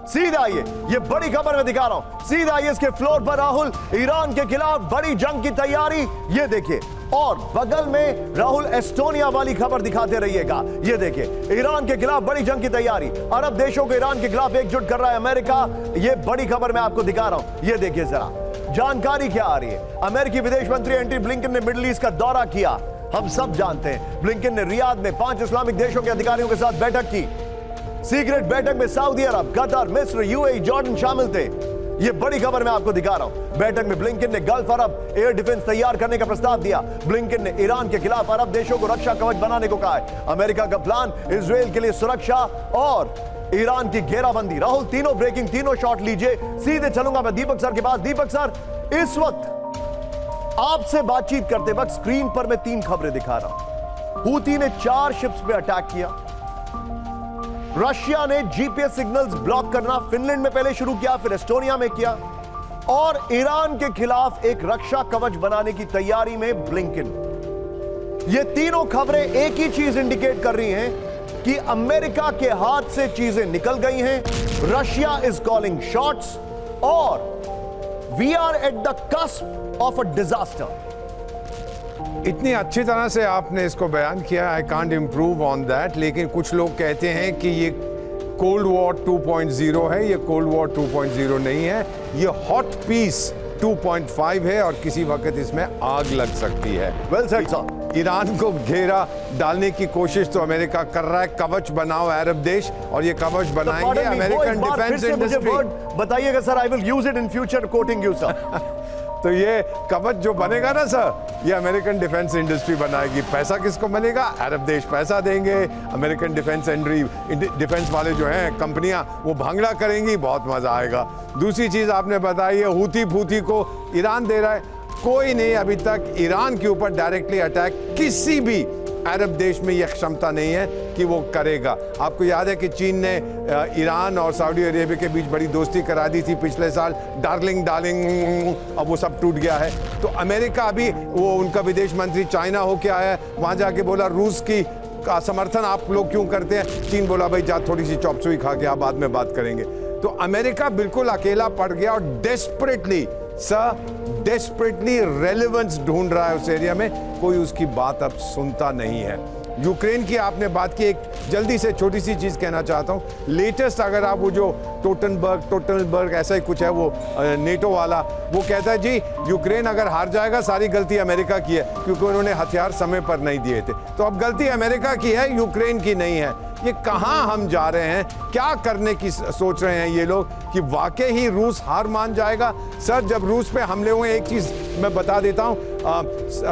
[SPEAKER 1] सीधा आइए, ये बड़ी खबर मैं दिखा रहा हूं। सीधा आइए इसके फ्लोर पर राहुल। ईरान के खिलाफ बड़ी जंग की तैयारी, ये देखिए। और बगल में राहुल एस्टोनिया वाली खबर दिखाते रहिएगा। ये देखिए, ईरान के खिलाफ बड़ी जंग की तैयारी। अरब देशों को ईरान के खिलाफ एकजुट कर रहा है अमेरिका। ये बड़ी खबर मैं आपको दिखा रहा हूं। ये देखिए जरा, जानकारी क्या आ रही है। अमेरिकी विदेश मंत्री एंटनी ब्लिंकन ने मिडिल ईस्ट का दौरा किया। हम सब जानते हैं, ब्लिंकन ने रियाद में 5 इस्लामिक देशों के अधिकारियों के साथ बैठक की। सीक्रेट बैठक में सऊदी अरब, कतर, मिस्र, यूएई, जॉर्डन शामिल थे। ये बड़ी खबर मैं आपको दिखा रहा हूं। बैठक में ब्लिंकन ने गल्फ अरब एयर डिफेंस तैयार करने का प्रस्ताव दिया। ब्लिंकन ने ईरान के खिलाफ अरब देशों को रक्षा कवच बनाने को कहा है। अमेरिका का प्लान इजराइल के लिए सुरक्षा और ईरान की घेराबंदी। राहुल, तीनों ब्रेकिंग, तीनों शॉट लीजिए। सीधे चलूंगा मैं दीपक सर के पास। दीपक सर, इस वक्त आपसे बातचीत करते वक्त स्क्रीन पर मैं 3 खबरें दिखा रहा हूं। हूती ने 4 शिप्स पे अटैक किया। रशिया ने जीपीएस सिग्नल्स ब्लॉक करना फिनलैंड में पहले शुरू किया, फिर एस्टोनिया में किया, और ईरान के खिलाफ एक रक्षा कवच बनाने की तैयारी में ब्लिंकन। ये तीनों खबरें एक ही चीज इंडिकेट कर रही हैं कि अमेरिका के हाथ से चीजें निकल गई हैं। रशिया इज कॉलिंग शॉट्स और we are at the cusp of a disaster.
[SPEAKER 2] इतनी अच्छी तरह से आपने इसको बयान किया, I can't improve on that. लेकिन कुछ लोग कहते हैं कि ये कोल्ड वॉर 2.0 है। ये कोल्ड वॉर 2.0 नहीं है, ये हॉट पीस 2.5 है और किसी वक्त इसमें आग लग सकती है।
[SPEAKER 1] Well said sir.
[SPEAKER 2] ईरान को घेरा डालने की कोशिश तो अमेरिका कर रहा है। कवच बनाओ अरब देश, और ये कवच बनाएंगे अमेरिकन डिफेंस इंडस्ट्री।
[SPEAKER 1] बताइएगा sir, I will use it in future coating you sir.
[SPEAKER 2] तो ये कवच जो बनेगा ना सर, ये अमेरिकन डिफेंस इंडस्ट्री बनाएगी। पैसा किसको मिलेगा? अरब देश पैसा देंगे। अमेरिकन डिफेंस वाले जो हैं कंपनियां, वो भांगड़ा करेंगी, बहुत मजा आएगा। दूसरी चीज आपने बताई है, हूती फूती को ईरान दे रहा है। कोई नहीं अभी तक ईरान के ऊपर डायरेक्टली अटैक, किसी भी अरब देश में यह क्षमता नहीं है कि वो करेगा। आपको याद है कि चीन ने ईरान और सऊदी अरेबिया के बीच बड़ी दोस्ती करा दी थी पिछले साल, डार्लिंग, अब वो सब टूट गया है। तो अमेरिका अभी, वो उनका विदेश मंत्री चाइना होके आया है, वहां जाके बोला रूस की का समर्थन आप लोग क्यों करते हैं? चीन बोला भाई जा थोड़ी सी चॉप सुई खा के आप बाद में बात करेंगे। तो अमेरिका बिल्कुल अकेला पड़ गया और डेस्परेटली रेलेवेंस ढूंढ रहा है उस एरिया में। कोई उसकी बात अब सुनता नहीं है। यूक्रेन की आपने बात की, एक जल्दी से छोटी सी चीज कहना चाहता हूं। लेटेस्ट अगर आप वो जो टोटनबर्ग ऐसा ही कुछ है, वो नेटो वाला, वो कहता है जी यूक्रेन अगर हार जाएगा सारी गलती अमेरिका की है, क्योंकि उन्होंने हथियार समय पर नहीं दिए थे। तो अब गलती अमेरिका की है, यूक्रेन की नहीं है। ये कहां हम जा रहे हैं? क्या करने की सोच रहे हैं ये लोग कि वाकई ही रूस हार मान जाएगा? सर, जब रूस पे हमले हुए, एक चीज मैं बता देता हूं,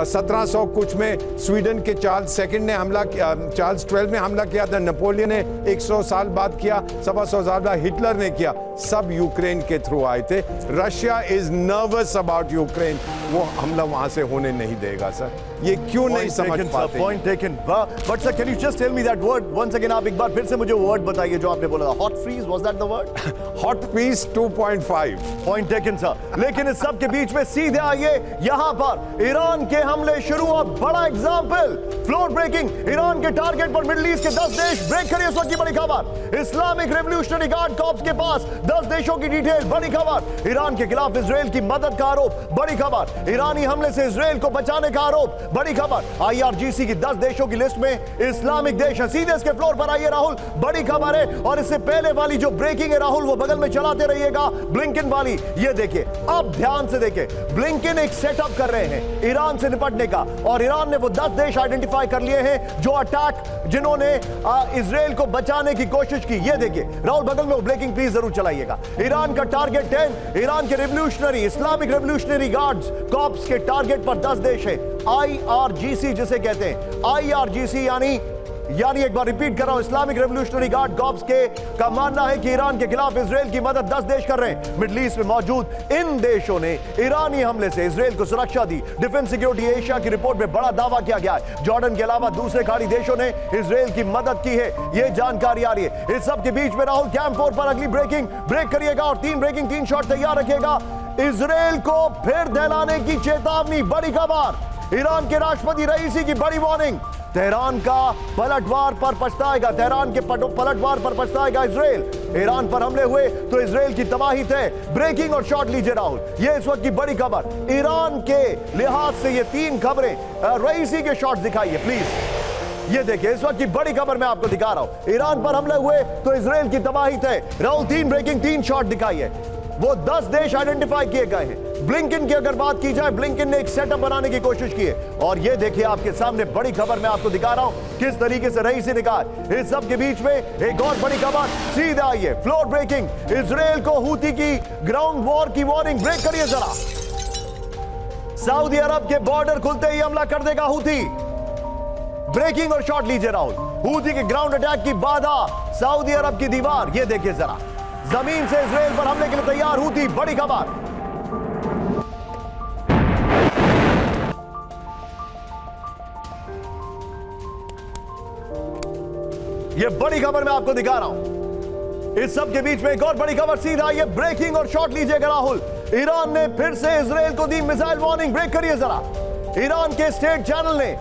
[SPEAKER 2] 1700 कुछ में स्वीडन के चार्ल्स II ने हमला किया, चार्ल्स 12 ने हमला किया था, नेपोलियन ने 100 साल बाद किया, 100 साल बाद हिटलर ने किया, सब यूक्रेन के थ्रू आए थे। Russia is nervous about Ukraine, वो हमला वहां से होने नहीं देगा। सर, ये क्यों नहीं समझ पाते?
[SPEAKER 1] Point taken. But sir, can you just tell me that word once again? आप एक बार फिर से मुझे वर्ड बताइए जो आपने बोला, hot freeze, was that the word?
[SPEAKER 2] Hot peace 2.5।
[SPEAKER 1] Point taken sir. लेकिन इस सब के बीच में सीधे आइए यहां पर ईरान के हमले शुरू। और बड़ा एग्जाम्पल, फ्लोर ब्रेकिंग, ईरान के टारगेट पर मिडिल ईस्ट के 10 देश ब्रेक करिए। इस वक्त की बड़ी खबर, इस्लामिक रेवोल्यूशनरी गार्ड कॉर्प्स के पास 10 देशों की डिटेल। बड़ी खबर, ईरान के खिलाफ इजराइल की मदद का आरोप। बड़ी खबर, ईरानी हमले से इजराइल को बचाने का आरोप। बड़ी खबर, IRGC की 10 देशों की लिस्ट में इस्लामिक देश है। सीधे इसके फ्लोर पर आइए राहुल, बड़ी खबर है। और इससे पहले वाली जो ब्रेकिंग है राहुल, वो बगल में चलाते रहिएगा, ब्लिंकन वाली। ये देखिए, अब ध्यान से देखिए, ब्लिंकन एक सेटअप कर रहे हैं ईरान से निपटने का, और ईरान ने वो 10 देश आइडेंटिफाई कर लिए हैं जो अटैक, जिन्होंने इजराइल को बचाने की कोशिश की। ये देखिए राहुल, बगल में वो ब्रेकिंग प्लीज जरूर चलाइएगा। ईरान का टारगेट 10, ईरान के revolutionary, Islamic revolutionary guards corps के टारगेट पर 10 देश है। IRGC जिसे कहते हैं, IRGC यानी एक बार रिपीट कर रहा हूं, इस्लामिक रेवोल्यूशनरी गार्ड कॉर्प्स के का मानना है कि ईरान के खिलाफ इजराइल की मदद 10 देश कर रहे हैं। मिडिल ईस्ट में मौजूद इन देशों ने ईरानी हमले से इजराइल को सुरक्षा दी। डिफेंस सिक्योरिटी एशिया की रिपोर्ट में बड़ा दावा किया गया है। जॉर्डन के अलावा दूसरे खाड़ी देशों ने इजराइल की मदद की है, यह जानकारी आ रही है। इस सब के बीच में राहुल, कैंप 4 पर अगली ब्रेकिंग, ब्रेक करिएगा और 3 ब्रेकिंग, 3 शॉट तैयार रखिएगा। इजराइल को फिर दहलाने की चेतावनी। बड़ी खबर, ईरान के राष्ट्रपति रईसी की बड़ी वार्निंग। तेहरान का पलटवार पर पछताएगा, तेहरान के पलटवार पर पछताएगा इजराइल। ईरान पर हमले हुए तो इजराइल की तबाही तय। ब्रेकिंग और शॉट लीजिए राहुल, ये इस वक्त की बड़ी खबर। ईरान के लिहाज से ये 3 खबरें, रईसी के शॉट दिखाइए प्लीज। ये देखिए, इस वक्त की बड़ी खबर मैं आपको दिखा रहा हूं। ईरान पर हमले हुए तो इजराइल की तबाही तय। राहुल, 3 ब्रेकिंग, 3 शॉट दिखाइए। वो 10 देश आइडेंटिफाई किए गए हैं। ब्लिंकन की अगर बात की जाए, ब्लिंकन ने एक सेटअप बनाने की कोशिश की है और ये देखिए आपके सामने बड़ी खबर मैं आपको दिखा रहा हूं किस तरीके से रही सी निकाल। इस सब के बीच में एक और बड़ी खबर सीधा आई है, फ्लोर ब्रेकिंग। इजराइल को हूती की ग्राउंड वॉर की वार्निंग। ब्रेक करिए जरा। सऊदी अरब के बॉर्डर खुलते ही हमला कर देगा हूती। ब्रेकिंग और शॉट लीजिए राहुल। हूती के ग्राउंड अटैक की बाधा सऊदी अरब की दीवार। ये देखिए जरा, जमीन से इजराइल पर हमले के लिए तैयार हूती। बड़ी खबर। ये बड़ी खबर मैं आपको दिखा रहा हूं। इस सब के बीच में एक और बड़ी खबर सीधा ये ब्रेकिंग और शॉट लीजिएगा राहुल। ईरान ने फिर से इजराइल को दी मिसाइल वार्निंग। ब्रेक करिए जरा। ईरान के स्टेट चैनल ने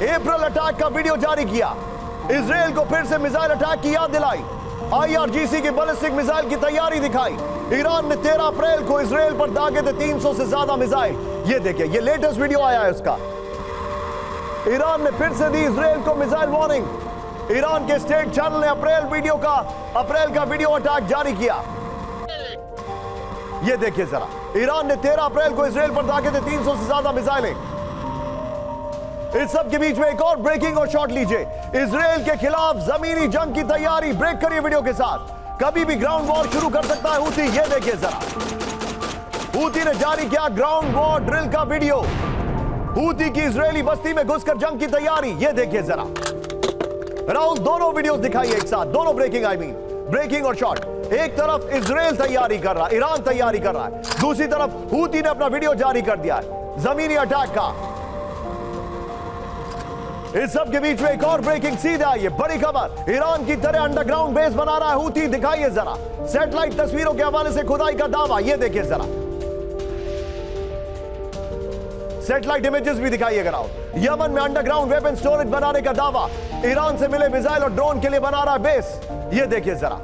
[SPEAKER 1] अप्रैल अटैक का वीडियो जारी किया। इजराइल को फिर से मिसाइल अटैक की याद दिलाई। IRGC की बैलिस्टिक मिसाइल की तैयारी दिखाई। ईरान ने 13 अप्रैल को इजराइल पर दागे थे 300 से ज्यादा मिसाइल। ये देखिए, ये लेटेस्ट वीडियो आया है उसका। ईरान ने फिर से दी इजराइल को मिसाइल वार्निंग। ईरान के स्टेट चैनल ने अप्रैल का वीडियो अटैक जारी किया। ये देखिए जरा, ईरान ने 13 अप्रैल को इजराइल पर दागे थे 300 से ज्यादा मिसाइलें। इस सब के बीच में एक और ब्रेकिंग और शॉट लीजिए। इजराइल के खिलाफ जमीनी जंग की तैयारी। ब्रेक करिए वीडियो के साथ। कभी भी ग्राउंड वॉर शुरू कर सकता है हूती। ये देखिए जरा, हूती ने जारी किया ग्राउंड वॉर ड्रिल का वीडियो। हूती की इजरायली बस्ती में घुसकर जंग की तैयारी। ये देखिए जरा राहुल, दोनों वीडियोस दिखाइए एक साथ, दोनों ब्रेकिंग ब्रेकिंग और शॉट। एक तरफ इजराइल तैयारी कर रहा है, ईरान तैयारी कर रहा है, दूसरी तरफ हूती ने अपना वीडियो जारी कर दिया है जमीनी अटैक का। इस सब के बीच में एक और ब्रेकिंग सीधा आई है, बड़ी खबर। ईरान की तरह अंडरग्राउंड बेस बना रहा है हूती। दिखाइए जरा सैटेलाइट तस्वीरों के हवाले से खुदाई का दावा। ये देखिए जरा, सैटेलाइट इमेजेस भी दिखाइएगा राहुल। यमन में अंडरग्राउंड वेपन स्टोरेज बनाने का दावा। ईरान से मिले मिसाइल और ड्रोन के लिए बना रहा है बेस। ये देखिए जरा,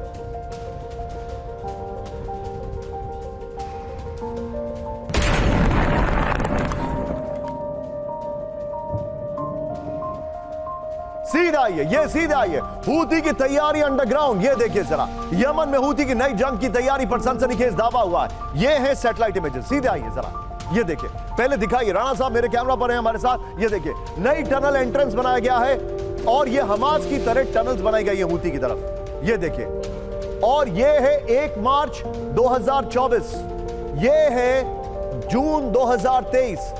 [SPEAKER 1] सीधा आइए, ये सीधा आइए। हूती की तैयारी अंडरग्राउंड। ये देखिए जरा, यमन में हूती की नई जंग की तैयारी पर सनसनीखेज दावा हुआ है। ये है सैटेलाइट इमेजेस। सीधे आइए जरा, ये देखिए, पहले दिखाइए। राणा साहब मेरे कैमरा पर हैं हमारे साथ। ये देखिए, नई टनल एंट्रेंस बनाया गया है और ये हमास की तरह टनल्स बनाई गई है हूती की तरफ। ये देखिए, और ये है 1 मार्च 2024, ये है जून 2023।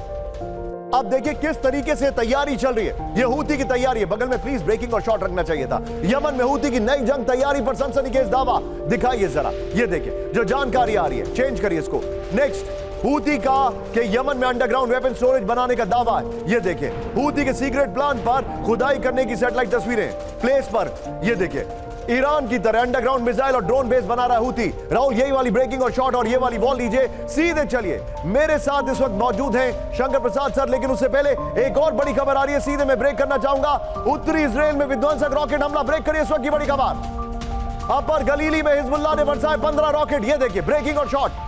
[SPEAKER 1] अब देखिए किस तरीके से तैयारी चल रही है। ये हूती की तैयारी है। बगल में प्लीज ब्रेकिंग और शॉट रखना चाहिए था। यमन में हूती की नई जंग तैयारी पर सनसनीखेज दावा। दिखाइए जरा, ये देखिए जो जानकारी आ रही है, चेंज करिए इसको। नेक्स्ट, हूती का कि यमन में अंडरग्राउंड वेपन स्टोरेज बनाने का दावा है। ये देखिए, हूती के सीक्रेट प्लान पर खुदाई करने की सैटेलाइट तस्वीरें प्लेस पर। ये देखिए, ईरान की तरह अंडरग्राउंड मिसाइल और ड्रोन बेस बना रहा है हूती। राहुल, यही वाली ब्रेकिंग और शॉट और ये वाली वॉल लीजिए। सीधे चलिए, मेरे साथ इस वक्त मौजूद हैं शंकर प्रसाद सर, लेकिन उससे पहले एक और बड़ी खबर आ रही है। सीधे मैं ब्रेक करना चाहूंगा। उत्तरी इजराइल में विध्वंसक रॉकेट हमला। ब्रेक करिए इस वक्त की बड़ी खबर। अपर गलीली में हिजबुल्लाह ने बरसाए 15 रॉकेट। ये देखिए ब्रेकिंग और शॉट।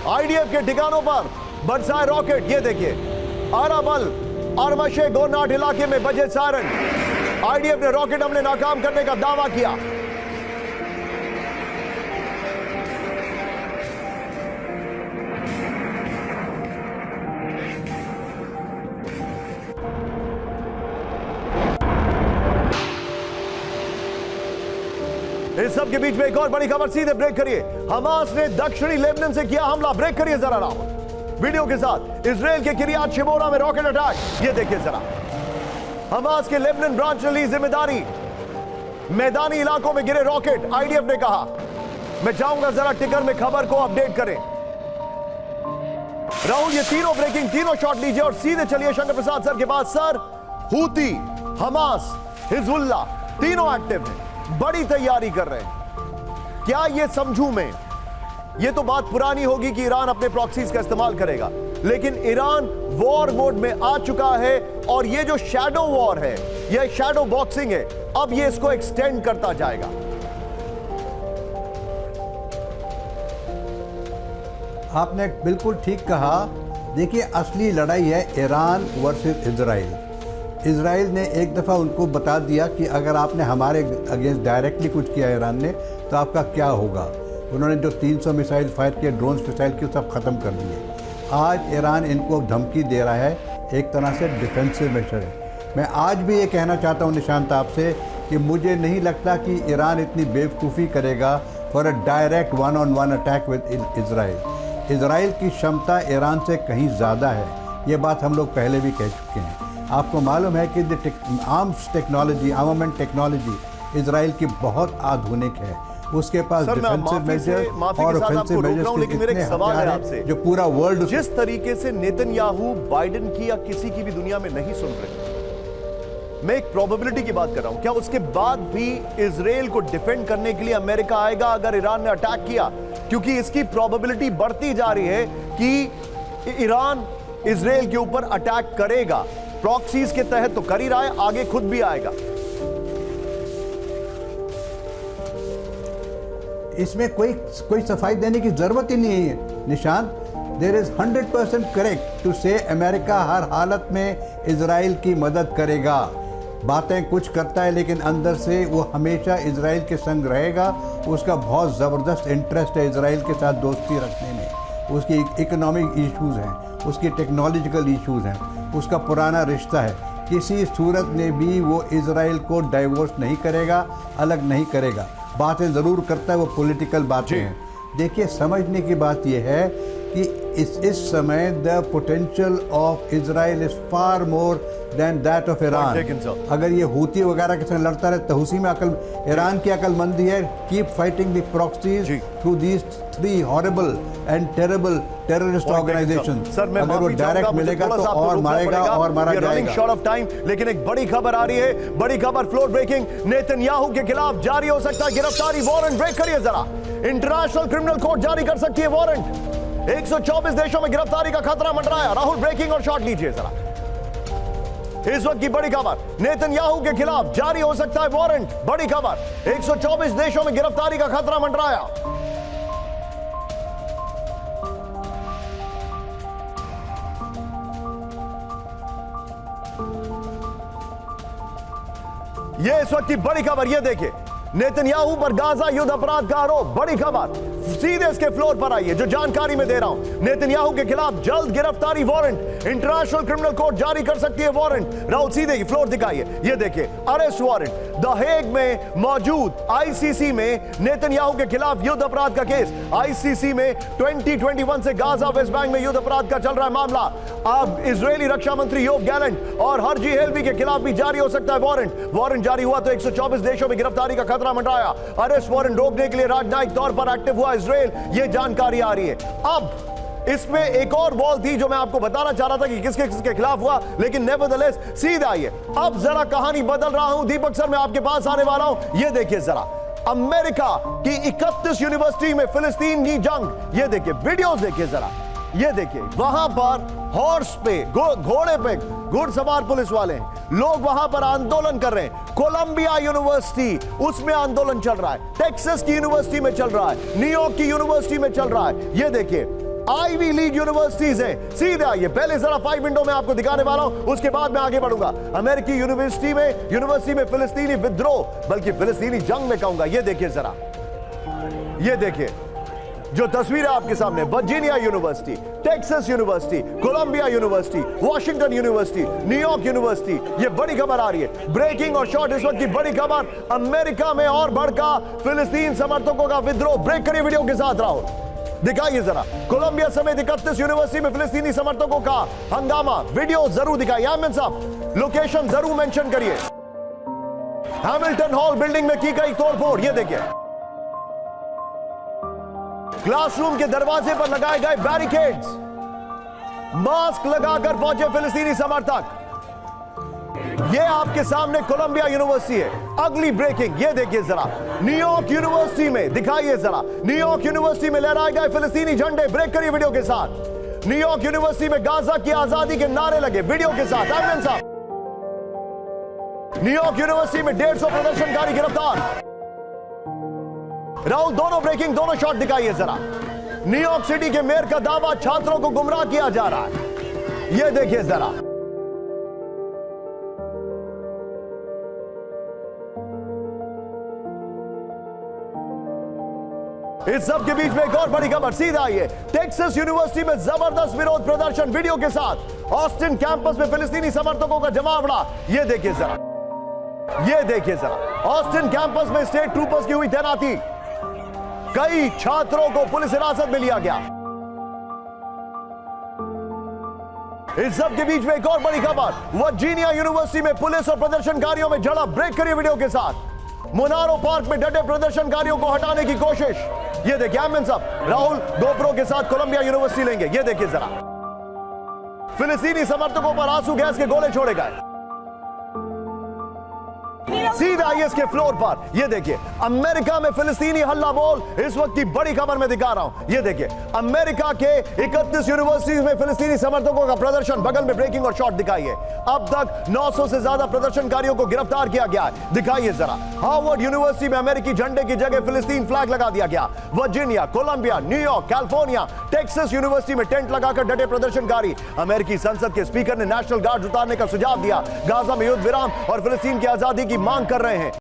[SPEAKER 1] IDF के ठिकानों पर बरसाए रॉकेट। ये देखिए, अराबल अरमशे गोरनाट इलाके में बजे सायरन। IDF ने रॉकेट हमले नाकाम करने का दावा किया। इस सब के बीच में एक और बड़ी खबर। सीधे ब्रेक करिए, हमास ने दक्षिणी लेबनान से किया हमला। ब्रेक करिए जरा राहुल वीडियो के साथ। इजराइल के किरियात शिमोना में रॉकेट अटैक। ये देखिए जरा, हमास के लेबनान ब्रांच ने ली जिम्मेदारी। मैदानी इलाकों में गिरे रॉकेट। IDF ने कहा। मैं चाहूंगा जरा टिकर में खबर को अपडेट करें राहुल। ये तीनों ब्रेकिंग, तीनों शॉट लीजिए और सीधे चलिए शंकर प्रसाद सर के पास। सर, हूती, हमास, हिजबुल्लाह तीनों एक्टिव हैं, बड़ी तैयारी कर रहे हैं। क्या ये समझूं मैं, ये तो बात पुरानी होगी कि ईरान अपने प्रॉक्सीज का इस्तेमाल करेगा, लेकिन ईरान वॉर मोड में आ चुका है और ये जो शैडो वॉर है, ये शैडो बॉक्सिंग है, अब ये इसको एक्सटेंड करता जाएगा।
[SPEAKER 3] आपने बिल्कुल ठीक कहा। देखिए, असली लड़ाई है ईरान वर्सेस इजराइल। इजराइल ने एक दफ़ा उनको बता दिया कि अगर आपने हमारे अगेंस्ट डायरेक्टली कुछ किया ईरान ने, तो आपका क्या होगा। उन्होंने जो 300 मिसाइल फायर किए, ड्रोन्स मिसाइल किए, सब ख़त्म कर दिए। आज ईरान इनको धमकी दे रहा है, एक तरह से डिफेंसिव मेजर है। मैं आज भी ये कहना चाहता हूँ निशांत आपसे कि मुझे नहीं लगता कि ईरान इतनी बेवकूफ़ी करेगा for a direct 1-on-1 attack with Israel. Israel की क्षमता ईरान से कहीं ज़्यादा है, ये बात हम लोग पहले भी कह चुके हैं। आपको मालूम है कि arms technology, armament technology Israel की बहुत आधुनिक है। उसके पास डिफेंसिव मेजर और ऑफेंसिव मेजर्स,
[SPEAKER 1] लेकिन मेरा एक सवाल है आपसे,
[SPEAKER 3] जो पूरा वर्ल्ड
[SPEAKER 1] जिस तरीके से नेतन्याहू बाइडेन की या किसी की भी दुनिया में नहीं सुन रहे, मैं एक प्रोबेबिलिटी की बात कर रहा हूं, क्या उसके बाद भी इजराइल को डिफेंड करने के लिए अमेरिका आएगा अगर ईरान ने अटैक किया? क्योंकि इसकी प्रोबेबिलिटी बढ़ती जा रही है कि ईरान इजराइल के ऊपर अटैक करेगा। प्रॉक्सीज के तहत तो कर ही रहा है, आगे खुद भी आएगा।
[SPEAKER 3] इसमें कोई सफाई देने की जरूरत ही नहीं है Nishant. There is 100% correct to say America हर हालत में इजराइल की मदद करेगा। बातें कुछ करता है लेकिन अंदर से वो हमेशा इजराइल के संग रहेगा। उसका बहुत ज़बरदस्त इंटरेस्ट है इजराइल के साथ दोस्ती रखने में। उसकी इकोनॉमिक इश्यूज़ हैं, उसकी टेक्नोलॉजिकल इश्यूज़ हैं, उसका पुराना रिश्ता है। किसी सूरत में भी वो इजराइल को डाइवोर्स नहीं करेगा, अलग नहीं करेगा। बातें ज़रूर करता है, वो पॉलिटिकल बातें हैं। देखिए, समझने की बात यह है कि इस समय the potential of Israel is far more than that of Iran. अगर ये हूती वगैरह के साथ लड़ता रहे तो उसी में ईरान की अक्लमंदी है। Keep fighting the proxies through these 3 horrible and terrible terrorist organisation. अगर वो डायरेक्ट मिलेगा तो और मारेगा और मारा जाएगा।
[SPEAKER 1] शॉर्ट ऑफ टाइम, लेकिन एक बड़ी खबर आ रही है, बड़ी खबर, फ्लोर ब्रेकिंग। नेतन्याहू के खिलाफ जारी हो सकता है गिरफ्तारी वारंट। ब्रेक करिए जरा। इंटरनेशनल क्रिमिनल कोर्ट जारी कर सकती है वारंट। 124 देशों में गिरफ्तारी का खतरा मंडराया। राहुल, ब्रेकिंग और शॉट लीजिए जरा। इस वक्त की बड़ी खबर, नेतन्याहू के खिलाफ जारी हो सकता है वारंट। बड़ी खबर, 124 देशों में गिरफ्तारी का खतरा मंडराया। यह इस वक्त की बड़ी खबर, यह देखिए, नेतन्याहू पर गाजा युद्ध अपराध का आरोप। बड़ी खबर सीधे इसके फ्लोर पर आई है, जो जानकारी मैं दे रहा हूं। नेतन्याहू के खिलाफ जल्द गिरफ्तारी वारंट। इंटरनेशनल क्रिमिनल कोर्ट जारी कर सकती है वारंट। राहुल, सीधे की फ्लोर दिखाइए, ये देखिए, अरेस्ट वारंट। द हेग में मौजूद आईसीसी में नेतन्याहू के खिलाफ युद्ध अपराध का केस। आईसीसी में 2021 से गाजा वेस्ट बैंक में युद्ध अपराध का चल रहा है मामला। अब इजरायली रक्षा मंत्री योव गैलेंट और हर्जी हेलवी के खिलाफ भी जारी हो सकता है वारंट। वारंट जारी हुआ तो 124 देशों में गिरफ्तारी का खतरा मंडराया। अरेस्ट वारंट रोकने के लिए राजनयिक तौर पर एक्टिव हुआ इजराइल, यह जानकारी आ रही है। अब इसमें एक और बॉल थी जो मैं आपको बताना चाह रहा था कि किसके किसके खिलाफ हुआ, लेकिन नेवरदलेस सीधा आई है। अब जरा कहानी बदल रहा हूं। दीपक सर, मैं आपके पास आने वाला हूं। यह देखिए जरा, अमेरिका की 31 यूनिवर्सिटी में फिलिस्तीन की जंग। यह देखिए, वीडियोस देखिए जरा। यह देखिए, वहां पर हॉर्स पे, घोड़े पे घुड़सवार पुलिस वाले हैं। लोग वहां पर आंदोलन कर रहे हैं। कोलंबिया यूनिवर्सिटी, उसमें आंदोलन चल रहा है। टेक्सास की यूनिवर्सिटी में चल रहा है। न्यूयॉर्क की यूनिवर्सिटी में चल रहा है। यह देखिए, आईवी लीग यूनिवर्सिटीज हैं। सीधे आइए, पहले जरा 5 विंडो में आपको दिखाने वाला हूं, उसके बाद मैं आगे बढ़ूंगा। अमेरिकी यूनिवर्सिटी में फिलिस्तीनी विद्रोह, बल्कि फिलिस्तीनी जंग में कहूंगा। यह देखिए जरा, यह देखिए जो तस्वीर है आपके सामने। Virginia University, Texas University, Columbia University, Washington University, New York University. ये बड़ी खबर आ रही है, ब्रेकिंग और शॉर्ट इस वक्त की बड़ी खबर। अमेरिका में और भड़का फिलिस्तीन समर्थकों का विद्रोह। ब्रेक करिए वीडियो के साथ, राहुल दिखाइए जरा। कोलंबिया समेत 31 यूनिवर्सिटी में फिलिस्तीनी समर्थकों का हंगामा। वीडियो जरूर दिखाइए। आमिर साहब, लोकेशन जरूर मेंशन करिए। हैमिल्टन हॉल बिल्डिंग में की गई तोड़फोड़। ये देखिए, क्लासरूम के दरवाजे पर लगाए गए बैरिकेड्स। मास्क लगाकर पहुंचे फिलिस्तीनी समर्थक। यह आपके सामने कोलंबिया यूनिवर्सिटी है। अगली ब्रेकिंग, यह देखिए जरा, न्यूयॉर्क यूनिवर्सिटी में दिखाइए जरा। न्यूयॉर्क यूनिवर्सिटी में लहराए गए फिलिस्तीनी झंडे। ब्रेक करिए वीडियो के साथ। न्यूयॉर्क यूनिवर्सिटी में गाजा की आजादी के नारे लगे। वीडियो के साथ आमिर साहब। न्यूयॉर्क यूनिवर्सिटी में 150 प्रदर्शनकारी गिरफ्तार। राहुल, दोनों ब्रेकिंग, दोनों शॉट दिखाइए जरा। न्यूयॉर्क सिटी के मेयर का दावा, छात्रों को गुमराह किया जा रहा है। यह देखिए जरा। इस सब के बीच में एक और बड़ी खबर सीधा आइए। टेक्सास यूनिवर्सिटी में जबरदस्त विरोध प्रदर्शन वीडियो के साथ। ऑस्टिन कैंपस में फिलिस्तीनी समर्थकों का जमावड़ा। ये देखिए जरा ऑस्टिन कैंपस में स्टेट ट्रूपर्स की हुई तैनाती। कई छात्रों को पुलिस हिरासत में लिया गया। इस सब के बीच में एक और बड़ी खबर। वर्जीनिया यूनिवर्सिटी में पुलिस और प्रदर्शनकारियों में झड़प। ब्रेक करिए वीडियो के साथ। मोनारो पार्क में डटे प्रदर्शनकारियों को हटाने की कोशिश। ये देखिए आमिन साहब, राहुल गोप्रो के साथ कोलंबिया यूनिवर्सिटी लेंगे। ये देखिए जरा, फिलिस्तीनी समर्थकों पर आंसू गैस के गोले छोड़े गए। सीधा आईएस के फ्लोर पर। ये देखिए, अमेरिका में फिलिस्तीनी हल्ला बोल। इस वक्त की बड़ी खबर मैं दिखा रहा हूं। ये देखिए, अमेरिका के 31 यूनिवर्सिटीज में फिलिस्तीनी समर्थकों का प्रदर्शन। बगल में ब्रेकिंग और शॉट दिखाइए। अब तक 900 से ज्यादा प्रदर्शनकारियों को गिरफ्तार किया गया है। दिखाइए जरा, हार्वर्ड यूनिवर्सिटी में अमेरिकी झंडे की जगह फिलिस्तीन फ्लैग लगा दिया गया। Virginia, Columbia, New York, California, Texas university में टेंट लगाकर डटे प्रदर्शनकारी। अमेरिकी संसद के स्पीकर ने नेशनल गार्ड उतारने का सुझाव दिया। गाजा में युद्ध विराम और फिलिस्तीन की आजादी की मांग कर रहे हैं।